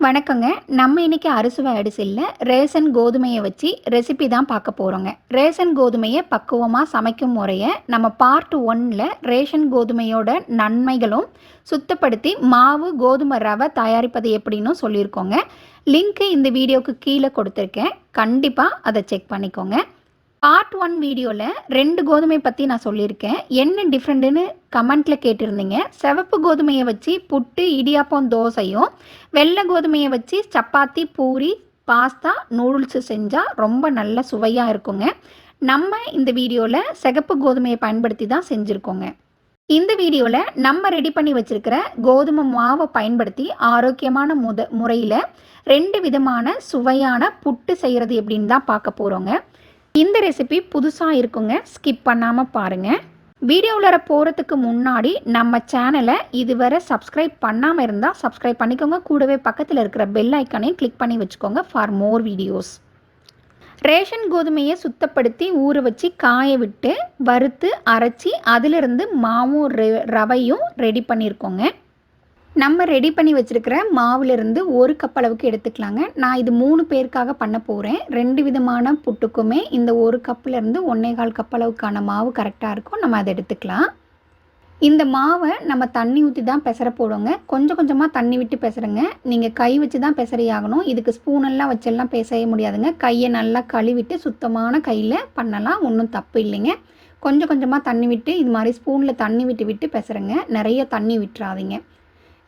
வணக்கங்க. நம்ம இன்னைக்கு அறுசுவை அரிசியில் ரேஷன் கோதுமையை வச்சு ரெசிபி தான் பார்க்க போகிறோங்க. ரேஷன் கோதுமையை பக்குவமாக சமைக்கும் முறையை நம்ம பார்ட் 1ல் ரேஷன் கோதுமையோட நன்மைகளும் சுத்தப்படுத்தி மாவு கோதுமை ரவை தயாரிப்பது எப்படின்னு சொல்லியிருக்கோங்க. லிங்க்கு இந்த வீடியோவுக்கு கீழே கொடுத்துருக்கேன். கண்டிப்பாக அதை செக் பண்ணிக்கோங்க. பார்ட் 1 வீடியோவில் 2 கோதுமை பற்றி நான் சொல்லியிருக்கேன். என்ன டிஃப்ரெண்ட்டுன்னு கமெண்ட்டில் கேட்டிருந்தீங்க. சிவப்பு கோதுமையை வச்சு புட்டு, இடியாப்பம், தோசையும், வெள்ளை கோதுமையை வச்சு சப்பாத்தி, பூரி, பாஸ்தா, நூடுல்ஸு செஞ்சால் ரொம்ப நல்ல சுவையாக இருக்குங்க. நம்ம இந்த வீடியோவில் சிகப்பு கோதுமையை பயன்படுத்தி தான் செஞ்சுருக்கோங்க. இந்த வீடியோவில் நம்ம ரெடி பண்ணி வச்சுருக்கிற கோதுமை மாவை பயன்படுத்தி ஆரோக்கியமான முறையில் 2 விதமான சுவையான புட்டு செய்கிறது எப்படின்னு தான் பார்க்க போகிறோங்க. இந்த ரெசிபி புதுசாக இருக்குங்க, ஸ்கிப் பண்ணாமல் பாருங்கள். வீடியோவில் போகிறதுக்கு முன்னாடி நம்ம சேனலை இதுவரை சப்ஸ்கிரைப் பண்ணாமல் இருந்தால் சப்ஸ்கிரைப் பண்ணிக்கோங்க. கூடவே பக்கத்தில் இருக்கிற பெல் ஐக்கானையும் கிளிக் பண்ணி வச்சுக்கோங்க ஃபார் மோர் வீடியோஸ். ரேஷன் கோதுமையை சுத்தப்படுத்தி ஊற வச்சு காய விட்டு வறுத்து அரைச்சி அதிலிருந்து மாவும் ரவையும் ரெடி பண்ணியிருக்கோங்க. நம்ம ரெடி பண்ணி வச்சுருக்கிற மாவுலேருந்து 1 கப் அளவுக்கு எடுத்துக்கலாங்க. நான் இது 3 பேருக்காக பண்ண போகிறேன். 2 விதமான புட்டுக்குமே இந்த 1 கப்லேருந்து 1.25 கப் அளவுக்கான மாவு கரெக்டாக இருக்கும். நம்ம அதை எடுத்துக்கலாம். இந்த மாவை நம்ம தண்ணி ஊற்றி தான் பெசர போடுவோங்க. கொஞ்சம் கொஞ்சமாக தண்ணி விட்டு பெசருங்க. நீங்கள் கை வச்சு தான் பெசரியாகணும். இதுக்கு ஸ்பூனெல்லாம் வச்செல்லாம் பெசைய முடியாதுங்க. கையை நல்லா கழுவிட்டு சுத்தமான கையில் பண்ணலாம், ஒன்றும் தப்பு இல்லைங்க. கொஞ்சம் கொஞ்சமாக தண்ணி விட்டு இது மாதிரி ஸ்பூனில் தண்ணி விட்டு பெசருங்க. நிறைய தண்ணி விட்டுறாதீங்க.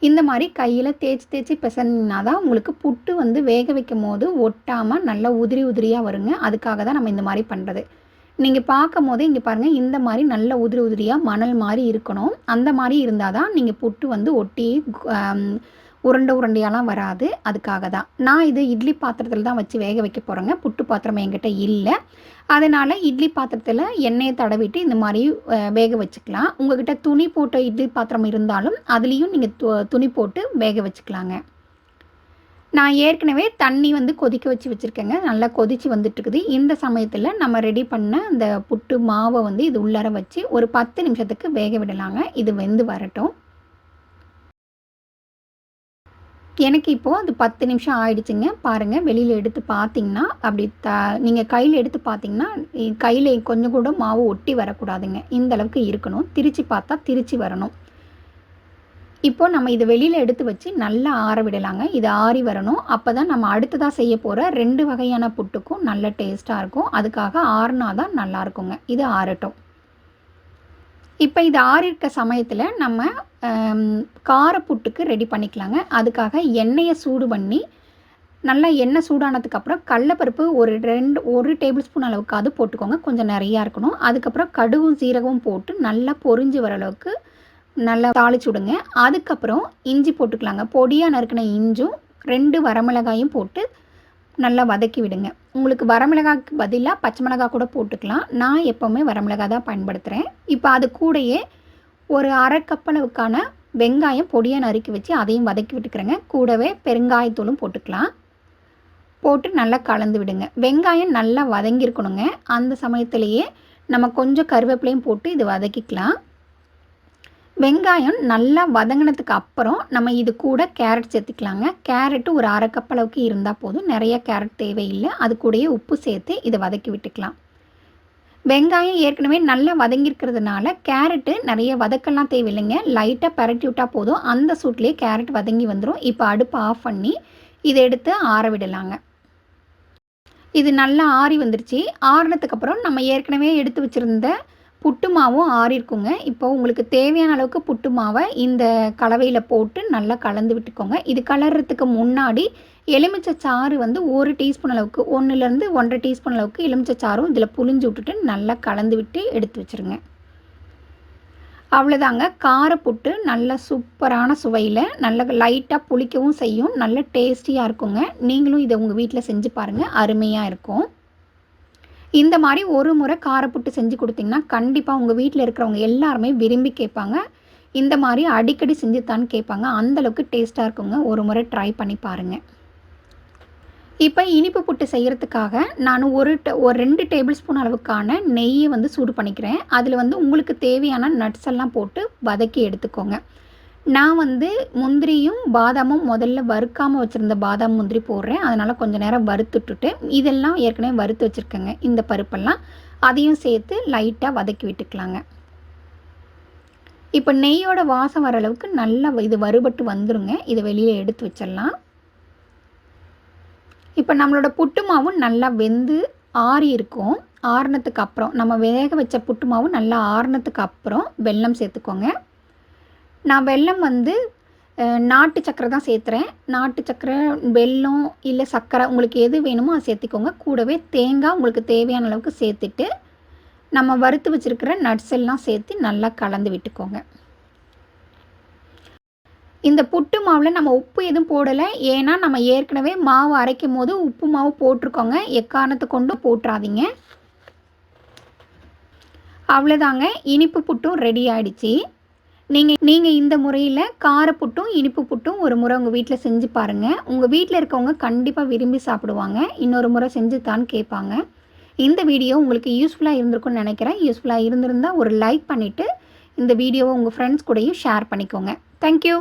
இந்த மாதிரி கையில் தேய்ச்சி பிசைனா தான் உங்களுக்கு புட்டு வேக வைக்கும் போது ஒட்டாமல் நல்லா உதிரியாக வருங்க. அதுக்காக தான் நம்ம இந்த மாதிரி பண்ணுறது. நீங்கள் பார்க்கும் போதே இங்கே பாருங்கள், இந்த மாதிரி நல்ல உதிரியாக மணல் மாதிரி இருக்கணும். அந்த மாதிரி இருந்தால் தான் நீங்கள் புட்டு ஒட்டி உருண்டையாலாம் வராது. அதுக்காக தான் நான் இது இட்லி பாத்திரத்தில் தான் வச்சு வேக வைக்க போகிறேங்க. புட்டு பாத்திரம் என்கிட்ட இல்லை. அதனால் இட்லி பாத்திரத்தில் எண்ணெயை தடவிட்டு இந்த மாதிரி வேக வச்சுக்கலாம். உங்கள்கிட்ட துணி போட்ட இட்லி பாத்திரம் இருந்தாலும் அதுலேயும் நீங்கள் துணி போட்டு வேக வச்சுக்கலாங்க. நான் ஏற்கனவே தண்ணி கொதிக்க வச்சுருக்கேங்க. நல்லா கொதித்து வந்துட்டுருக்குது. இந்த சமயத்தில் நம்ம ரெடி பண்ண அந்த புட்டு மாவை இது உள்ளார வச்சு ஒரு 10 நிமிஷத்துக்கு வேக விடலாங்க. இது வெந்து வரட்டும். எனக்கு இப்போது அது 10 நிமிஷம் ஆயிடுச்சுங்க. பாருங்கள், வெளியில் எடுத்து பார்த்தீங்கன்னா அப்படி நீங்கள் கையில் எடுத்து பார்த்தீங்கன்னா கையில் கொஞ்சம் கூட மாவு ஒட்டி வரக்கூடாதுங்க. இந்த அளவுக்கு இருக்கணும். திரிச்சு பார்த்தா திரிச்சு வரணும். இப்போது நம்ம இதை வெளியில் எடுத்து வச்சு நல்லா ஆற விடலாங்க. இது ஆறி வரணும். அப்போ தான் நம்ம அடுத்ததாக செய்ய போகிற 2 வகையான புட்டுக்கும் நல்ல டேஸ்ட்டாக இருக்கும். அதுக்காக ஆறுனா தான் நல்லாயிருக்குங்க. இது ஆறட்டும். இப்போ இது ஆறிருக்க சமயத்தில் நம்ம காரப்புட்டுக்கு ரெடி பண்ணிக்கலாங்க. அதுக்காக எண்ணெயை சூடு பண்ணி நல்லா எண்ணெய் சூடானதுக்கப்புறம் கடலைப்பருப்பு ஒரு டேபிள் ஸ்பூன் அளவுக்காவது போட்டுக்கோங்க. கொஞ்சம் நிறையா இருக்கணும். அதுக்கப்புறம் கடுகும் சீரகமும் போட்டு நல்லா பொரிஞ்சு வர அளவுக்கு நல்லா தாளிச்சு விடுங்க. அதுக்கப்புறம் இஞ்சி போட்டுக்கலாங்க. பொடியாக நறுக்கின இஞ்சும் 2 வரமிளகாயும் போட்டு நல்லா வதக்கி விடுங்க. உங்களுக்கு வரமிளகாய்க்கு பதிலாக பச்சை மிளகாய் கூட போட்டுக்கலாம். நான் எப்போவுமே வரமிளகாய் தான் பயன்படுத்துகிறேன். இப்போ அது கூடயே ஒரு 1/2 கப் அளவுக்கான வெங்காயம் பொடியாக நறுக்கி வச்சு அதையும் வதக்கி விட்டுக்கிறேங்க. கூடவே பெருங்காயத்தூளும் போட்டுக்கலாம். போட்டு நல்லா கலந்து விடுங்க. வெங்காயம் நல்லா வதங்கியிருக்கணுங்க. அந்த சமயத்திலேயே நம்ம கொஞ்சம் கருவேப்பிலையும் போட்டு இது வதக்கிக்கலாம். வெங்காயம் நல்லா வதங்கினதுக்கு அப்புறம் நம்ம இது கூட கேரட் சேர்த்துக்கலாங்க. கேரட்டு ஒரு 1/2 கப் அளவுக்கு இருந்தால் போதும். நிறைய கேரட் தேவையில்லை. அது கூடயே உப்பு சேர்த்து இதை வதக்கி விட்டுக்கலாம். வெங்காயம் ஏற்கனவே நல்லா வதங்கியிருக்கிறதுனால கேரட்டு நிறைய வதக்கெல்லாம் தேவையில்லைங்க. லைட்டாக பரட்டி விட்டால் போதும். அந்த சூட்லேயே கேரட் வதங்கி வந்துடும். இப்போ அடுப்பை ஆஃப் பண்ணி இதை எடுத்து ஆற விடலாங்க. இது நல்லா ஆறி வந்துருச்சு. ஆறினதுக்கப்புறம் நம்ம ஏற்கனவே எடுத்து வச்சுருந்த புட்டு மாவும் ஆறிருக்குங்க. இப்போ உங்களுக்கு தேவையான அளவுக்கு புட்டு மாவை இந்த கலவையில் போட்டு நல்லா கலந்து விட்டுக்கோங்க. இது கலர்றதுக்கு முன்னாடி எலுமிச்சை சாறு 1 டீஸ்பூன் அளவுக்கு 1லேருந்து 1.5 டீஸ்பூன் அளவுக்கு எலுமிச்சை சாறும் இதில் புழிஞ்சு விட்டுட்டு நல்லா கலந்து விட்டு எடுத்து வச்சுருங்க. அவ்வளோதாங்க. காரப்புட்டு நல்ல சூப்பரான சுவையில் நல்ல லைட்டாக புளிக்கவும் செய்யும். நல்ல டேஸ்டியாக இருக்குங்க. நீங்களும் இதை உங்கள் வீட்டில் செஞ்சு பாருங்கள், அருமையாக இருக்கும். இந்த மாதிரி ஒரு முறை காரப்புட்டு செஞ்சு கொடுத்தீங்கன்னா கண்டிப்பாக உங்கள் வீட்டில் இருக்கிறவங்க எல்லாருமே விரும்பி கேட்பாங்க. இந்த மாதிரி அடிக்கடி செஞ்சுத்தான்னு கேட்பாங்க. அந்தளவுக்கு டேஸ்ட்டாக இருக்குங்க. ஒரு முறை ட்ரை பண்ணி பாருங்கள். இப்போ இனிப்பு புட்டு செய்கிறதுக்காக நான் ஒரு 2 டேபிள் ஸ்பூன் அளவுக்கான நெய்யை சூடு பண்ணிக்கிறேன். அதில் உங்களுக்கு தேவையான நட்ஸ் எல்லாம் போட்டு வதக்கி எடுத்துக்கோங்க. நான் வந்து முந்திரியும் பாதாமும் முதல்ல வறுக்காமல் வச்சுருந்த பாதாம் முந்திரி போடுறேன். அதனால் கொஞ்சம் நேரம் வறுத்துட்டுட்டு இதெல்லாம் ஏற்கனவே வறுத்து வச்சுருக்கேங்க. இந்த பருப்பெல்லாம் அதையும் சேர்த்து லைட்டாக வதக்கி விட்டுக்கலாங்க. இப்போ நெய்யோட வாசம் வர அளவுக்கு நல்லா இது வறுபட்டு வந்துருங்க. இதை வெளியே எடுத்து வச்சிடலாம். இப்போ நம்மளோட புட்டு மாவும் நல்லா வெந்து ஆறி இருக்கும். ஆறுனத்துக்கு அப்புறம் நம்ம வேக வச்ச புட்டு மாவு நல்லா ஆறுனத்துக்கு அப்புறம் வெல்லம் சேர்த்துக்கோங்க. நான் வெல்லம் வந்து நாட்டு சர்க்கரை தான் சேர்த்துறேன். நாட்டு சர்க்கரை, வெல்லம் இல்லை சர்க்கரை உங்களுக்கு எது வேணுமோ அதை சேர்த்திக்கோங்க. கூடவே தேங்காய் உங்களுக்கு தேவையான அளவுக்கு சேர்த்துட்டு நம்ம வறுத்து வச்சுருக்கிற நட்ஸ் எல்லாம் சேர்த்து நல்லா கலந்து விட்டுக்கோங்க. இந்த புட்டு மாவில் நம்ம உப்பு எதுவும் போடலை. ஏன்னா நம்ம ஏற்கனவே மாவு அரைக்கும் போது உப்பு மாவு போட்டிருக்கோங்க. எக்காரணத்தை கொண்டு போட்டுறாதீங்க. அவ்வளோதாங்க, இனிப்பு புட்டும் ரெடி ஆகிடுச்சி. நீங்கள் இந்த முறையில் கார புட்டும் இனிப்பு புட்டும் ஒரு முறை உங்கள் வீட்டில் செஞ்சு பாருங்கள். உங்கள் வீட்டில் இருக்கவங்க கண்டிப்பாக விரும்பி சாப்பிடுவாங்க. இன்னொரு முறை செஞ்சு தான் கேட்பாங்க. இந்த வீடியோ உங்களுக்கு யூஸ்ஃபுல்லாக இருந்திருக்கும்னு நினைக்கிறேன். யூஸ்ஃபுல்லாக இருந்திருந்தால் ஒரு லைக் பண்ணிவிட்டு இந்த வீடியோவை உங்கள் ஃப்ரெண்ட்ஸ் கூடயும் ஷேர் பண்ணிக்கோங்க. தேங்க்யூ.